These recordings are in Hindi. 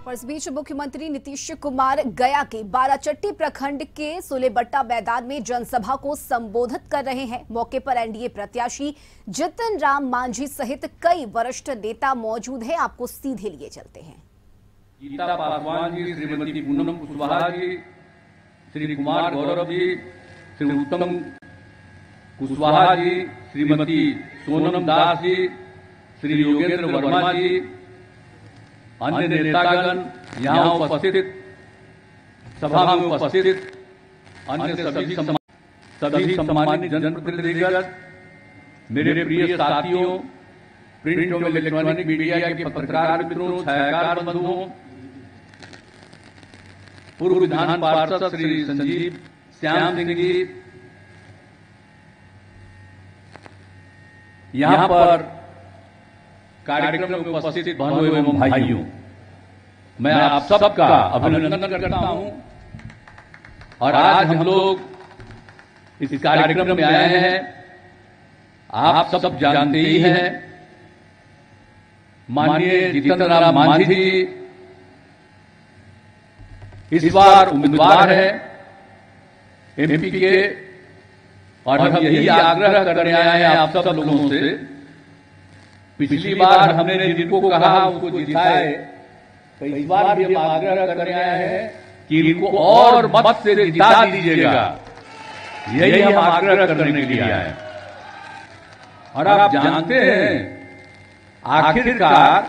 और इस बीच मुख्यमंत्री नीतीश कुमार गया के बाराचट्टी प्रखंड के सुलेबट्टा मैदान में जनसभा को संबोधित कर रहे हैं। मौके पर एनडीए प्रत्याशी जितन राम मांझी सहित कई वरिष्ठ नेता मौजूद हैं। आपको सीधे लिए चलते हैं। गीता पासवान जी, श्रीमती पूनम कुशवाहा जी, श्री कुमार गौरव जी, श्री उत्तम कुशवाहा जी, श्रीमती सोनम दास जी, श्री योगेंद्र वर्मा जी, अन्य नेतागण यहाँ उपस्थित, सभा में उपस्थित अन्य सभी सम्मानित जनप्रतिनिधिगण, मेरे प्रिय साथियों, प्रिंट और इलेक्ट्रॉनिक मीडिया के पत्रकार मित्रों, छायाकार बंधुओं, पूर्व विधान पार्षद श्री संजीव श्याम सिंह जी, यहाँ पर कार्यक्रम में उपस्थित बहनों एवं भाइयों, मैं आप सबका अभिनंदन करता हूं। और आज हम लोग इस कार्यक्रम में आए हैं। आप सब जानते ही हैं, माननीय जितन राम मांझी जी इस बार उम्मीदवार है एमपी के, और हम यही आग्रह करने आए हैं आप सब लोगों से। पिछली बार हमने जिनको कहा उसको जिताए, तो इस बार भी हम आग्रह करने आए हैं कि इनको और मत से जिता दीजिएगा। यही हम आग्रह करने के लिए आए। और आप जानते हैं आखिरकार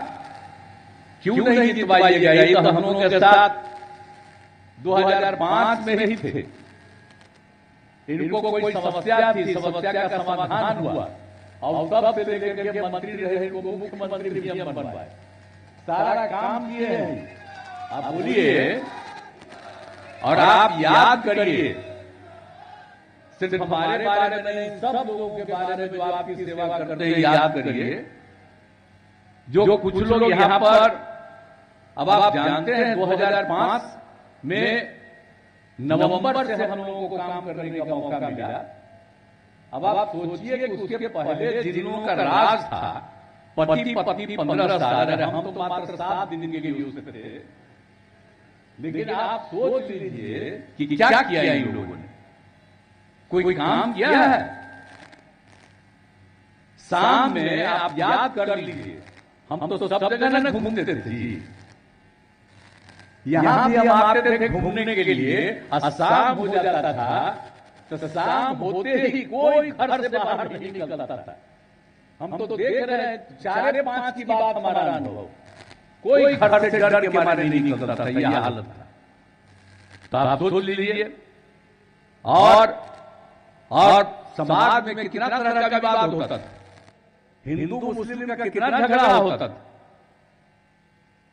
क्यों नहीं जितवाई गई, तो हम लोगों के साथ 2005 में ही थे। इनको कोई समस्या थी, समस्या का समाधान हुआ और तब से लेकर के मंत्री रहे, इनको मुख्यमंत्री भी हम बनवाए, सारा काम किए हैं। आप बोलिए और आप याद करिए, सिर्फ हमारे बारे में नहीं, सब लोगों के बारे में जो आपकी सेवा करते हैं याद करिए। जो कुछ लोग यहाँ पर, अब आप जानते हैं 2005 में नवंबर से हम लोगों को काम करने का मौका मिला। अब आप सोचिए कि उसके पहले जिन लोगों का राज था पति पत्नी 15 साल, हम तो मात्र 7 दिन के लिए उससे थे। लेकिन आप सोच लीजिए कि क्या किया इन लोगों ने, कोई काम किया है? शाम में आप याद कर लीजिए, हम तो सब जगह न घूमते थे, यहां भी हम आते थे घूमने के लिए। शाम हो जाता था तो शाम होते ही कोई घर से बाहर नहीं निकलता था। हम तो देख रहे हैं 4-5 की बात हमारा अनुभव, कोई घर से डर के मारे नहीं निकलता था। यह हालत था। तो आप सोच लीजिए। और समाज में कितना तरह का विवाद होता था, हिंदू मुस्लिम का कितना झगड़ा होता था।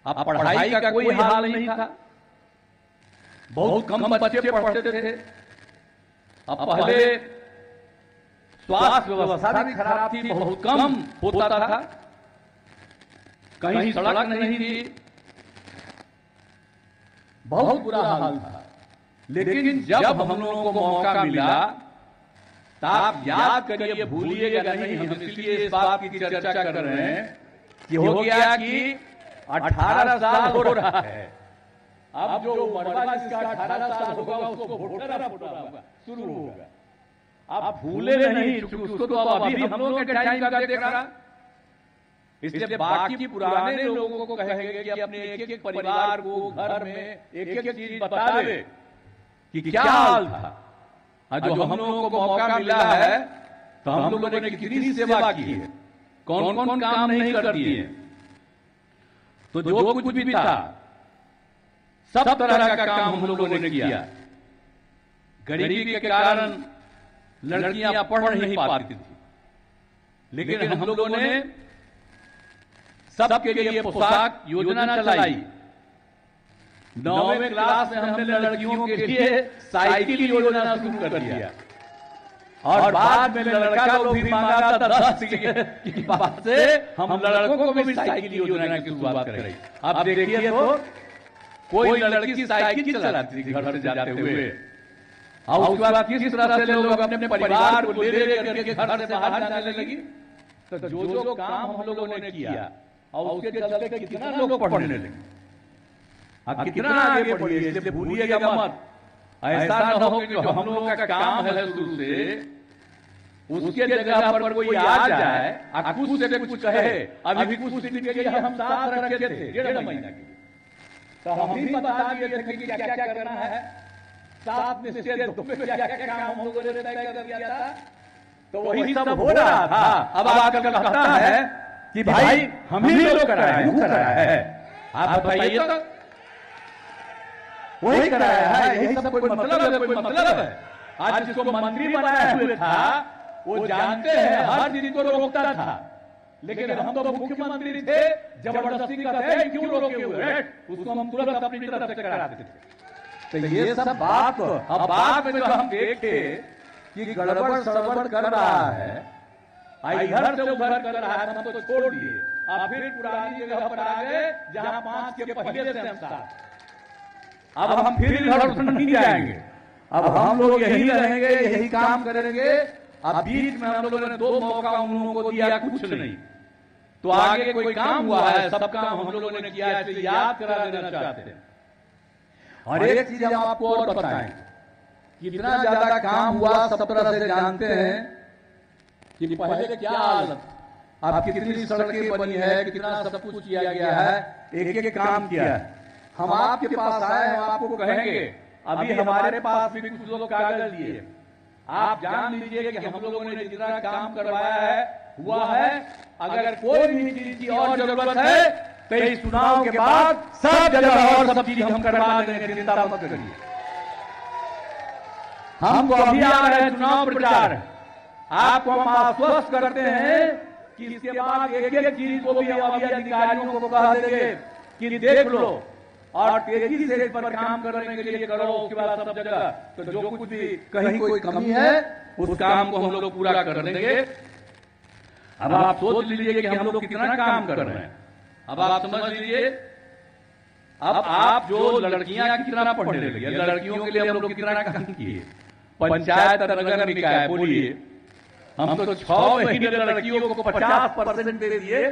अब पढ़ाई का कोई हाल नहीं था, बहुत कम बच्चे पढ़ते थे। अब पहले स्वास्थ्य व्यवस्था भी खराब थी, बहुत कम होता था, कहीं सड़क नहीं थी, बहुत बुरा हाल था। लेकिन जब हम लोगों को मौका मिला, तो आप याद करिए, भूलिएगा नहीं, हम इसलिए इस बात की चर्चा कर रहे हैं कि हो गया कि 18 साल हो रहा है। अब जो उम्र जिसका 18 साल होगा उसको वोटर शुरू होगा। आप भूले नहीं, क्योंकि उसको तो अभी हम लोगों के टाइम का देखा। इसलिए बाकी पुराने लोगों को कहेंगे कि अपने एक-एक परिवार को, घर में एक-एक चीज बतावे कि क्या हाल था। जो हम लोगों को मौका मिला है, तो हम लोगों ने कितनी सेवा की है, कौन कौन काम नहीं कर दिए। तो जो कुछ भी था सब तरह का काम हम लोगों ने किया। गरीबी के कारण लड़कियां पढ़ नहीं पाती थी, लेकिन हम लोगों ने सबके लिए पोशाक योजना चलाई। 9वीं क्लास में हमने लड़कियों के लिए साइकिल योजना शुरू कर दिया। और बाद में लड़का को भी मांगा था 10 की बात से हम लड़कों को भी साइकिल योजना की शुरुआत करें। आप देखिए तो कोई लड़की साइकिल चलाती थी घर से जाते हुए, और उसके बाद किस तरह से लोग अपने परिवार को ले करके घर से बाहर जाने लगी। तो जो काम हम लोगों ने किया और उसके चलते कितना लोग पढ़ने लगे। आप कितना आगे बढ़िए, इसलिए भूलिएगा मत। ऐसा न हो कि जो हम लोगों का काम है शुरू से, उसके जगह पर कोई आ जाए और कुछ से कुछ कहे। अभी कुछ दिन के लिए हम साथ रखे थे, 1.5 महीना के लिए, तो हम भी बता दिए थे कि क्या क्या करना है। साथ में से क्या क्या काम हम लोगों ने तय कर दिया था, तो वही सब हो रहा था। अब आकर कहता है कि भाई हम ही लोग कराया है। आप बताइए तो, वही कराया है, यही सब कोई मतलब है? कोई मतलब है? आज जिसको मंत्री बनाया हुए था वो जानते हैं हर चीज को रोकता था, लेकिन हम तो मुख्यमंत्री थे, जबरदस्ती कहते हैं क्यों रोके हुए हैं, उसको हम तुरंत अपनी तरफ से कराते थे। तो ये सब बात, अब बात में जो हम देखे कि गड़बड़ सड़बड़ कर रहा है, इधर से उधर कर रहा है, हम तो छोड़ दिए। अब फिर पुरानी जगह पर आ गए जहां 5 के पहले से हम साथ। अब हम फिर इधर उधर नहीं जाएंगे, अब हम लोग यही रहेंगे, यही काम करेंगे। अब बीच में हम लोगों ने 2 मौका उन लोगों को दिया, कुछ नहीं, तो आगे कोई काम हुआ है, सब काम हम लोगों ने किया है, इसे याद करा देना चाहते हैं। और एक चीज हम आपको और बताएं, कितना ज्यादा काम हुआ सब तरह से जानते हैं कि पहले क्या हालत, अब कितनी सड़कें बनी है, कितना सब कुछ किया गया है, एक एक काम किया है। हम आपके पास आए, हम आपको कहेंगे, अभी हमारे पास भी कुछ लोग कागज दिए, आप जान लीजिए कि हम लोगों ने जितना काम करवाया है हुआ है। अगर कोई भी चीज की और जरूरत है तो इस चुनाव के बाद सब जगह और सब चीज हम करवा देंगे, चिंता मत करिए। हम तो अभी आ रहे हैं चुनाव प्रचार, आपको हम आश्वस्त करते हैं कि इसके बाद एक एक चीज को भी अभी अधिकारियों को कह देंगे कि देख लो और तेजी से इस पर काम करने के लिए करो। उसके बाद सब जगह तो जो कुछ भी कहीं कोई कमी है उस काम को हम लोग पूरा कर देंगे। अब आप सोच लीजिए कि हम लोग कितना काम कर रहे हैं। अब आप समझ लीजिए, अब आप जो लड़कियां कितना पढ़ने लगी, लड़कियों के लिए हम लोग कितना काम किए। पंचायत नगर निकाय, बोलिए, हम तो 6 महीने लड़कियों को 50% दे दिए,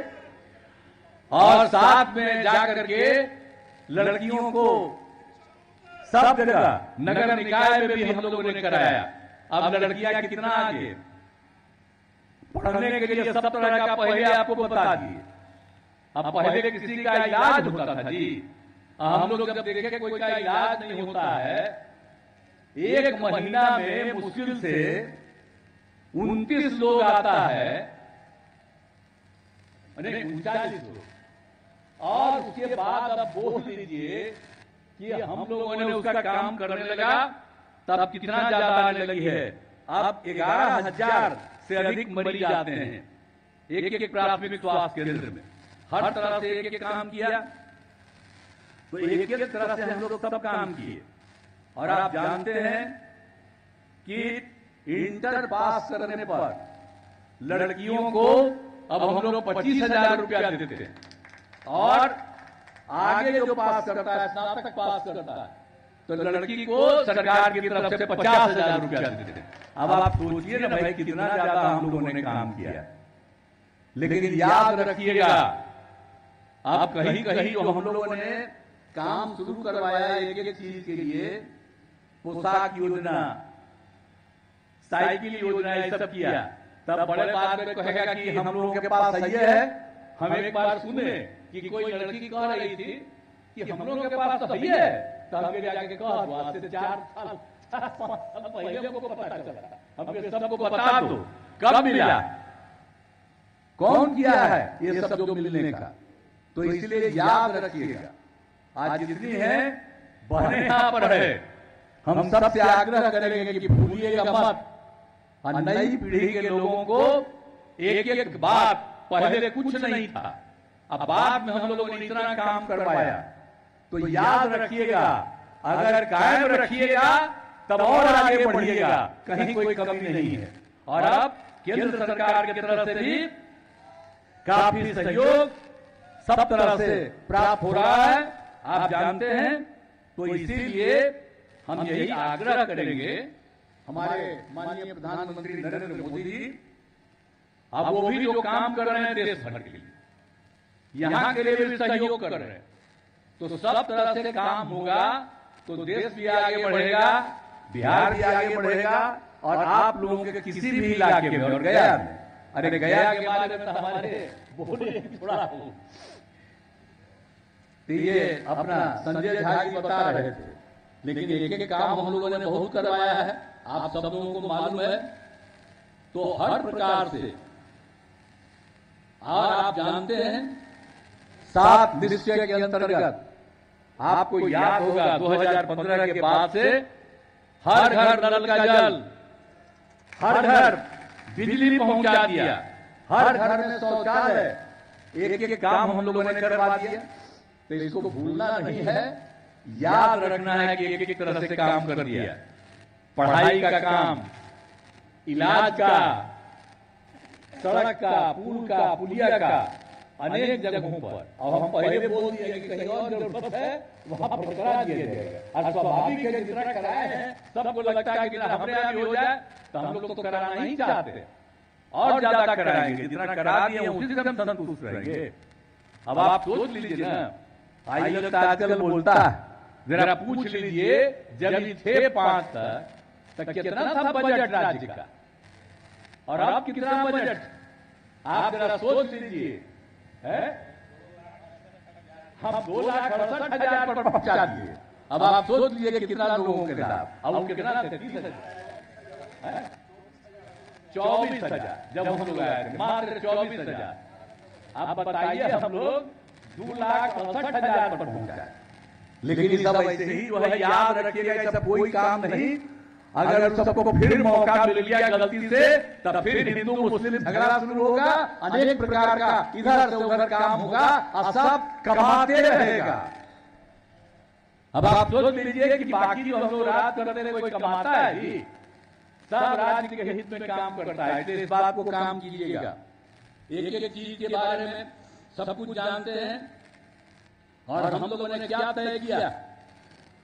और साथ में जाकर के लड़कियों को सब जगह नगर निकाय में भी हम लोगों ने कराया। अब लड़कियां कितना आगे पढ़ने के लिए सब तरह का पहले आपको बता दिए। अब पहले किसी का इलाज होता था जी, हम लोग जब देखे कोई का इलाज नहीं होता है, 1 महीना में मुश्किल से 29 लोग आता है, 39 लोग, और उसके बाद अब बोल लीजिए कि हम लोगों ने उसका काम करने लगा, तब कितना ज्यादा आने लगी है। अब 11,000 से अधिक मरीज आते हैं एक प्राथमिक स्वास्थ्य केंद्र में, हर तरह से एक काम किया, तो एक तरह से हम लोग सब काम किए। और आप जानते हैं कि इंटर पास करने पर लड़कियों को अब हम लोग 25,000 रुपया देते थे, और आगे जो पास करता है, स्नातक पास करता है, तो लड़की को सरकार की तरफ से 50,000 रुपया देते थे। अब आप सोचिए ना भाई, कितना ज्यादा हम लोगों ने काम किया। लेकिन याद रखिएगा, आप कहीं कहीं जो हम लोगों ने काम शुरू करवाया एक एक चीज के लिए, पोशाक योजना, साइकिल योजना, ये सब किया, तब बड़े बाद में कहेगा कि हम लोगों के पास सही है। हम एक बार सुने कि कोई लड़की कह रही थी कि हम लोगों के पास तो सही है, तो हमने जाके कहा आज से 4 साल पहले हमको पता चला, हमने सबको बता दो कब मिला, कौन किया है ये सब जो मिलने का। तो इसलिए याद रखिएगा, आज जितनी है बहने यहां पर है, हम सबसे आग्रह करेंगे कि भूलिएगा मत। और नई पीढ़ी के लोगों को एक एक बात, पहले कुछ नहीं था, अब बाद में हम लोगों ने इतना काम करवाया, तो याद रखिएगा, अगर कायम रखिएगा तब और आगे बढ़िएगा, कहीं कोई कमी नहीं है। और अब केंद्र सरकार की तरफ से भी काफी सहयोग सब तरह से प्राप्त हो रहा है, आप जानते हैं। तो इसीलिए हम यही आग्रह करेंगे हमारे माननीय प्रधानमंत्री नरेंद्र मोदी जी, अब वो भी जो काम कर रहे हैं देश भर के लिए, यहां के लिए भी सहयोग कर रहे हैं, तो सब तरह से काम होगा तो देश भी आगे बढ़ेगा, बिहार भी आगे बढ़ेगा और आप लोगों के किसी भी इलाके में और गया में, अरे गया के बारे में तो हमारे बोले थोड़ा हो, तो ये अपना संजय झा जी बता रहे थे, लेकिन एक एक काम हम लोगों ने बहुत करवाया है, आप सब लोगों को मालूम है। तो हर प्रकार से, और आप जानते हैं 7 निश्चय के अंतर्गत आपको याद होगा 2015 के बाद से हर घर नल का जल, हर घर बिजली पहुंचा दिया, हर घर में शौचालय, एक एक काम हम लोगों ने करवा दिया। तो इसको भूलना नहीं है, याद रखना है कि एक एक तरह से काम कर दिया। पढ़ाई का काम, इलाज का, सड़क का, पुल का, पुलिया का, अनेक जगहों पर। अब हम पहले बोल दिए कि कहीं और जरूरत है वहां पर करा दिया जाएगा, और स्वाभाविक है जितना कराए हैं सबको लगता है कि हमारे यहाँ भी हो जाए, तो हम लोग तो कराना ही चाहते और ज्यादा कराएंगे, जितना करा दिए उसी से हम संतुष्ट रहेंगे। अब आप सोच लीजिए ना, आई लगता आजकल बोलता है, जरा पूछ लीजिए जब 6-5 तक कितना था बजट राज्य का और अब कितना बजट, आप जरा सोच लीजिए। हम 2,68,000 पर पहुंचा दिए, अब आप सोच लीजिए कि कितना लोगों के साथ, अब कितना 33,000, 24,000 जब हम लोग आए थे, मात्र 24,000। आप बताइए हम लोग 2,68,000 पर पहुंचा। लेकिन ये सब ऐसे ही जो है, याद रखिएगा, ये सब कोई काम नहीं। अगर सबको फिर मौका मिल गया गलती से, तब फिर हिंदू मुस्लिम झगड़ा शुरू होगा, अनेक प्रकार का इधर से उधर काम होगा और सब कमाते रहेगा। अब आप सोच लीजिए कि बाकी जो हम लोग राज करते हैं कोई कमाता है ही, सब राज्य के हित में काम करता है। इस बात को काम कीजिएगा, एक एक चीज के बारे में सब कुछ जानते हैं। और हम लोगों ने क्या तय किया,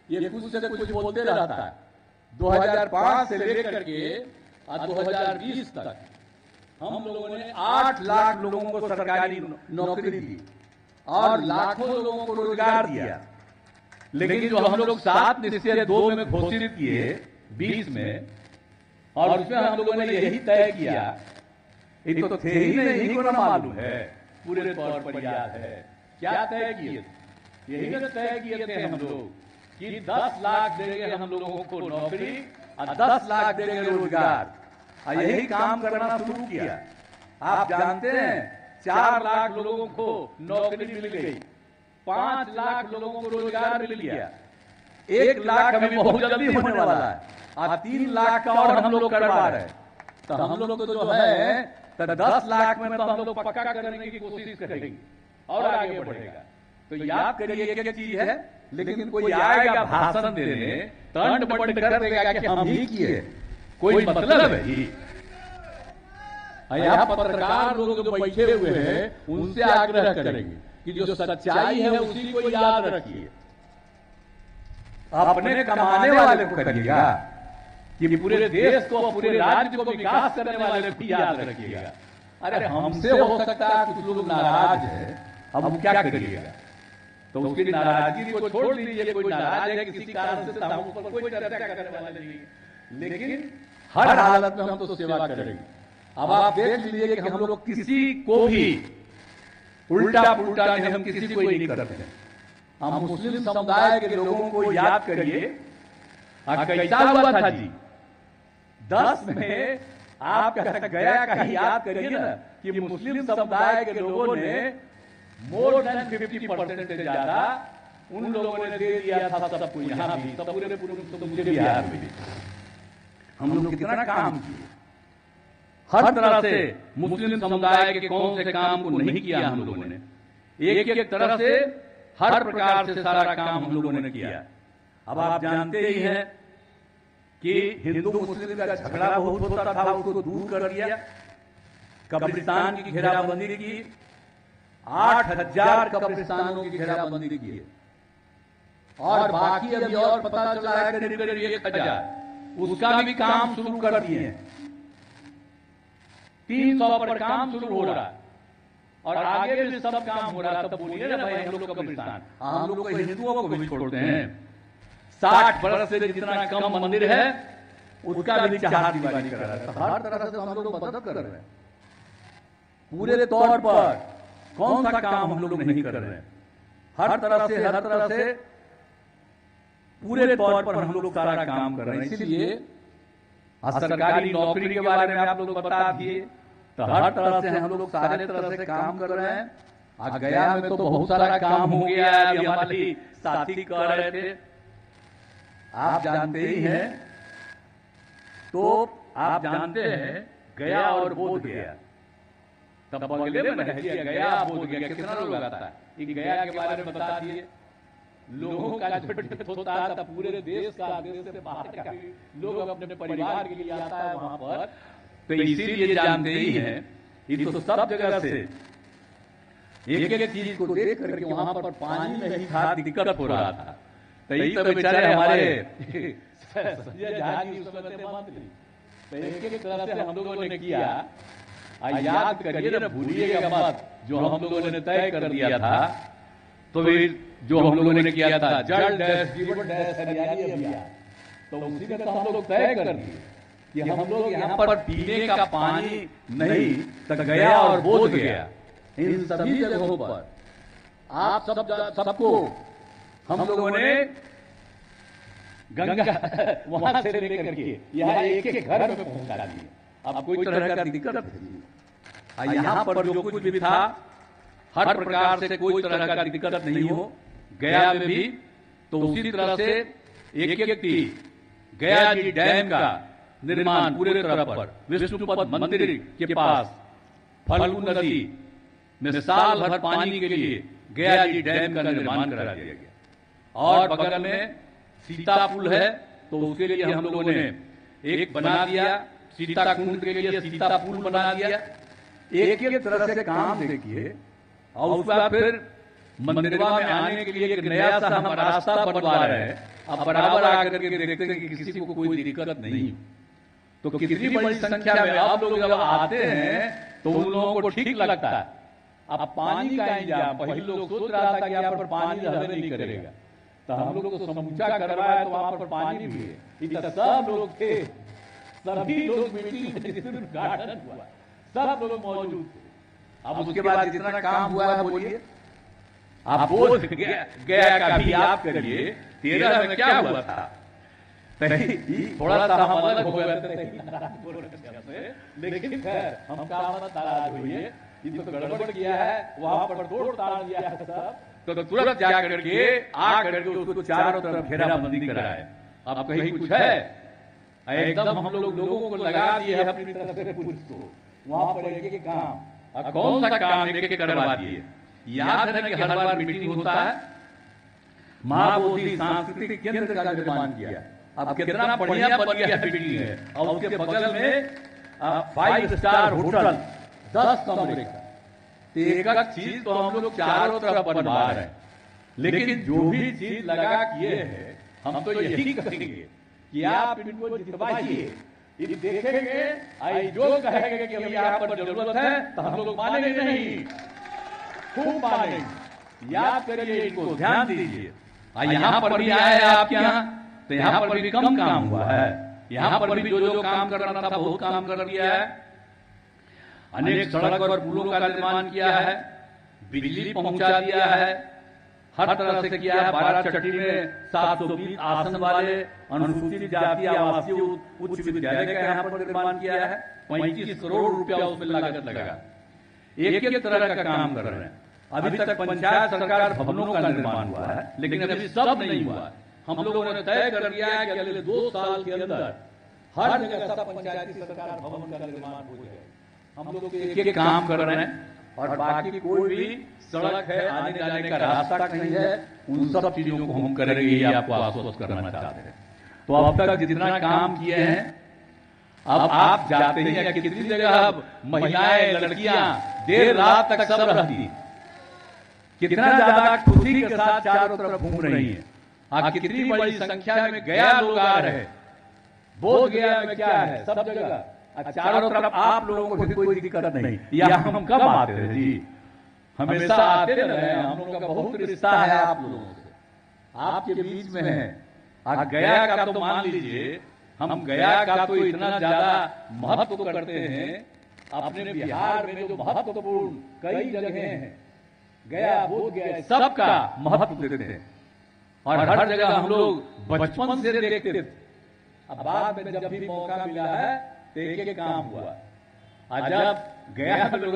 ये कुछ से कुछ बोलते रहता है। 2005 से लेकर के 2020 तक हम लोगों ने 8 लाख लोगों को सरकारी नौकरी दी और लाखों लोगों को रोजगार दिया। लेकिन जो हम लोग 7 निश्चय 2 में घोषित किए 20 में, और उसमें हम लोगों ने यही तय किया, ये तो थे ही नहीं, इनको ना मालूम है, पूरे तौर पर याद है क्या तय किए, यही तो तय किए थे हम लोग कि 10 लाख देंगे हम लोगों को नौकरी और 10 लाख देंगे रोजगार, और यही काम करना शुरू किया। आप जानते हैं 4 लाख लोगों को नौकरी मिल गई, 5 लाख लोगों को रोजगार मिल गया, 1 लाख अभी बहुत जल्दी होने वाला है, और 3 लाख का और हम लोग करवा रहे हैं। तो हम लोग तो जो है 10 लाख में तो हम लोग पक्का करने की कोशिश करेंगे और आगे बढ़ेगा। तो याद करिए एक एक चीज है, लेकिन कोई आएगा भाषण देने, तंड बंड कर देगा कि हम ही किए, कोई मतलब है ही। यहाँ पत्रकार लोग जो बैठे हुए हैं उनसे आग्रह करेंगे कि जो सच्चाई है उसी को याद रखिए, अपने कमाने वाले को करिएगा, कि पूरे देश को, पूरे राज्य को विकास करने वाले को याद रखिएगा। अरे हमसे हो सकता है कुछ लोग नाराज है, अब हम क्या करिएगा, तो उसकी नाराजगी को छोड़ दीजिए। कोई नाराज है किसी कारण से, हम उस पर कोई चर्चा करने वाले नहीं, लेकिन हर हालत में हम तो सेवा करेंगे। अब आप देख लीजिए कि हम लोग किसी को भी उल्टा पुल्टा नहीं, हम किसी को ही नहीं करते। हम मुस्लिम समुदाय के लोगों को याद करिए, कैसा हुआ था जी 10 में, आप गया का ही याद करिए ना, कि मुस्लिम समुदाय के लोगों ने मोर देन 50% से ज्यादा उन लोगों ने दे दिया था सबको, यहाँ भी सब पूरे बिहार में भी हम लोग कितना काम किए, हर तरह से मुस्लिम समुदाय के कौन से काम को नहीं किया हम लोगों ने, एक एक तरह से हर प्रकार से सारा काम हम लोगों ने किया। अब आप जानते ही हैं कि हिंदू मुस्लिम का झगड़ा बहुत होता था, उसको दूर कर दिया, कब्रिस्तान की घेराबंदी की, 8,000 कब्रिस्तानों की घेराबंदी की, और बाकी अभी और पता चला है करीब करीब 1,000, उसका भी काम शुरू कर दिए हैं। 300 पर काम शुरू हो रहा है, और आगे भी सब काम हो रहा, तब बोलिए ना भाई हम लोग कब्रिस्तान। हम लोग को हिंदुओं को भी छोड़ते हैं। 60 वर्ष से जितना कम मंदिर है उसका भी चार दीवारी करा रहा है। हर तरह से हम लोग मदद कर रहे हैं पूरे तौर पर। कौन सा काम हम लोग नहीं कर रहे हैं? हर तरह से पूरे तौर पर हम लोग सारा काम कर रहे हैं। इसलिए सरकारी नौकरी के बारे में आप लोग बता दिए, तो हर तरह से हम लोग सारे तरह से काम कर रहे हैं। आज गया में तो बहुत सारा काम हो गया है। अभी हमारे साथी कह रहे थे, आप जानते ही हैं, तो आप जानते हैं गया और बोध गया, तब बगले में रह गया गया बोध गया, कितना लोग आता है? ये गया के बारे में बता दिए। लोगों का जो होता है पूरे देश का, देश से बाहर का लोग अपने परिवार के लिए आता है वहां पर, तो इसीलिए जानते ही हैं, ये तो सब जगह से एक एक चीज को देख करके वहां पर पानी नहीं था, दिक्कत हो रहा था। तो यही तो बेचारे हमारे संजय झा जी उस समय थे मंत्री, तो एक एक तरह से हम लोगों ने किया। याद करिए ना, भूलिएगा मत, जो हम लोगों ने तय कर दिया था, तो जो हम लोगों ने किया था जल डैश जीवन डैश हरियाली अभियान, तो उसी में तो हम लोग तय कर दिए कि हम लोग यहाँ पर पीने का पानी नहीं, तो गया और बोध गया, इन सभी जगहों पर आप सबको हम लोगों ने गंगा वहां से लेकर के यहाँ एक एक घर में पहुंचा दिए। अब कोई तरह का दिक्कत नहीं। यहाँ पर जो कुछ भी था, हर प्रकार से कोई तरह का दिक्कत नहीं हो। गया में भी तो उसी तरह से एक एक गया जी डैम का निर्माण पूरे तरह पर विष्णुपद मंदिर के पास फल्गु नदी में साल भर पानी के लिए गया जी डैम का निर्माण करा दिया गया। और बगल में सीता पुल है, तो उसके लिए हम लोगों ने एक बना दिया, सीता कुंड के लिए सीता पुल बना दिया। एक एक तरह से काम देखिए। और उसके बाद फिर मंदिरवा में आने के लिए एक नया सा हम रास्ता बनवा रहे हैं। अब बराबर आकर के देखते हैं कि किसी को कोई दिक्कत नहीं। तो कितनी बड़ी संख्या में आप लोग जब आते हैं तो उन लोगों को ठीक लगता है। अब पानी का इंतजाम, पहले लोग सोच रहा था कि यहाँ पर पानी रहने नहीं करेगा, तो हम लोग को समूचा करवाया, तो वहां पर पानी भी है। इतना सब लोग थे, सभी लोग मीटिंग में उद्घाटन हुआ, सब लोग मौजूद थे। अब उसके बाद जितना काम हुआ है बोलिए, आप बोध गया का भी आप करिए। 13 में क्या हुआ था? थोड़ा सा हम अलग हो गए थे, लेकिन खैर हम काम मत नाराज होइए, ये तो गड़बड़ किया है, वहां पर तोड़ ताड़ दिया है सब, तो तुरंत जाकर के आकर के उसको चारों तरफ घेराबंदी कराए। अब कहीं कुछ है, एकदम हम लोगों को लगा दिए है अपनी तरफ से पुलिस को, वहां पर एक एक काम, कौन सा काम एक एक करवा दिए। याद है कि हर बार मीटिंग होता है, महाबोधि सांस्कृतिक केंद्र का निर्माण किया। अब कितना बढ़िया बन गया मीटिंग है, और उसके बगल में 5 स्टार होटल 10 कमरे का। एक एक चीज तो हम लोग चारों तरफ बनवा रहे हैं, लेकिन जो भी चीज लगा किए हैं, हम तो यही करेंगे कि आप इनको जितवाइए, देखेंगे, जो कहेंगे कि हमें यहाँ पर जरूरत है, तो हम लोग मानेंगे नहीं, खूब मानेंगे। याद करिए, इनको ध्यान दीजिए। यहाँ पर भी आए हैं आपके यहाँ, तो यहाँ पर भी कम काम हुआ है। यहाँ पर भी जो काम करना था बहुत काम कर दिया है। अनेक सड़क और पुलों का निर्माण किया है, बिजली पहुंचा दिया है, हर तरह से किया है। 12 चट्टी में 720 आसन वाले अनुसूचित जाति आवासीय उच्च विद्यालय का यहाँ पर निर्माण किया है। 35 करोड़ रुपया उसमें लागत लगा। एक एक तरह का काम कर रहे हैं। अभी तक पंचायत सरकार भवनों का निर्माण हुआ है, लेकिन अभी सब नहीं हुआ। हम लोगों ने तय कर दिया है कि अगले 2 साल के अंदर हर जगह सब पंचायती सरकार भवन का निर्माण हो जाए। हम लोग एक एक काम कर रहे हैं, और बाकी कोई भी सड़क है, आने जाने का रास्ता कहीं है, उन सब चीजों को हम करेंगे, ये आपको आश्वस्त करना चाहते हैं। तो अब तक जितना काम किए हैं, अब आप जाते हैं कि कितनी जगह अब महिलाएं लड़कियां देर रात तक सब रहती, कितना ज्यादा खुशी के साथ चारों तरफ घूम रही है। कितनी बड़ी संख्या में गया लोग आ रहे हैं। बोध गया में क्या है, सब जगह चारों तरफ आप लोगों को कोई दिक्कत नहीं। या हम कब आते हैं जी, हमेशा आते रहे हैं, हम लोगों का बहुत रिश्ता है आप लोगों से, आपके बीच में है। गया का तो मान लीजिए, हम गया का तो इतना ज्यादा महत्व करते हैं, अपने बिहार में जो महत्वपूर्ण कई जगह हैं, गया बोध गया सबका महत्व देते हैं और हर जगह हम लोग बचपन से देखते थे। अब बाद में जब भी मौका मिला है तो एक काम हुआ। जब गया में लोग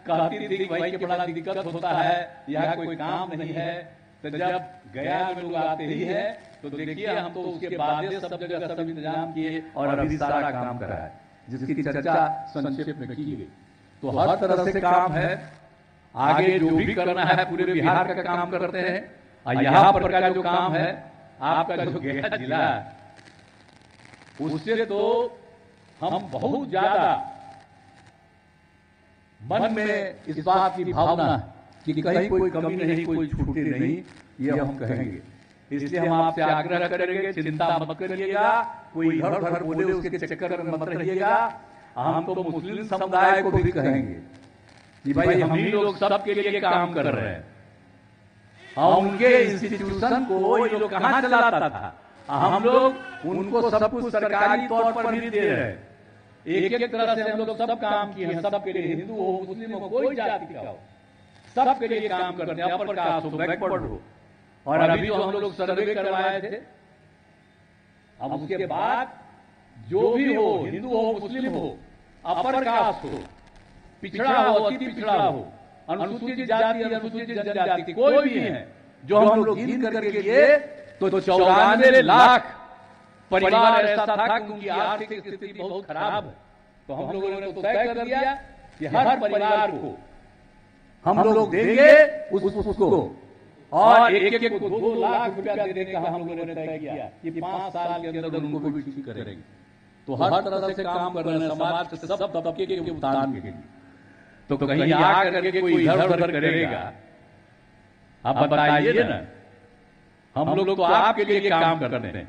कहती थी भाई कि बड़ा दिक्कत होता है, यहाँ कोई काम नहीं है, तो जब गया में लोग आते ही है तो देखिए हम तो उसके बाद सब जगह सब इंतजाम किए और अभी सारा काम करा है, जिसकी चर्चा संक्षेप में की गई। तो हर तरह से काम है, आगे जो भी करना है पूरे बिहार का काम करते हैं। और यहाँ पर का जो काम है आपका जो गया जिला है, उससे तो हम बहुत ज्यादा मन में इस बात की भावना कि कहीं कोई कमी नहीं, कोई छूटे नहीं, ये हम कहेंगे। इसलिए हम आपसे आग्रह करेंगे, चिंता मत करिएगा, कोई इधर उधर बोले उसके चक्कर में मत रहिएगा। हम तो मुस्लिम समुदाय को भी कहेंगे कि भाई हम ही लोग सबके लिए काम कर रहे हैं, और उनके इंस्टीट्यूशन को ये लोग कहाँ चलाता था, हम लोग उनको सब कुछ सरकारी तौर पर भी दे रहे हैं। एक तरह से हम लोग सब काम किए हैं, सबके लिए, हिंदू हो मुस्लिम हो कोई जाति का हो, सबके लिए काम करते हैं, अपर कास्ट हो बैकवर्ड हो। और अभी जो हम लोग सर्वे करवाए थे, अब उसके बाद जो भी हो, हिंदू हो मुस्लिम हो, अपर कास्ट हो, पिछड़ा हो, अति पिछड़ा हो, अनुसूचित जाति अनुसूचित जनजाति कोई भी है, जो हम लोग गिन करके लिए तो 94 लाख परिवार ऐसा था कि उनकी आर्थिक स्थिति बहुत खराब है। तो हम लोगों ने तो तय कर दिया कि हर परिवार को हम लोग देंगे उसको, और एक को 2 लाख रुपया देने का हम लोगों ने तय किया कि 5 साल के अंदर उनको भी ठीक करेंगे। तो हर तरह से काम कर रहे हैं समाज के सब तबके के उत्थान के लिए। तो कहीं आकर के कोई इधर उधर करेगा, आप बताइए ना, हम लोग तो आपके लिए काम करते हैं।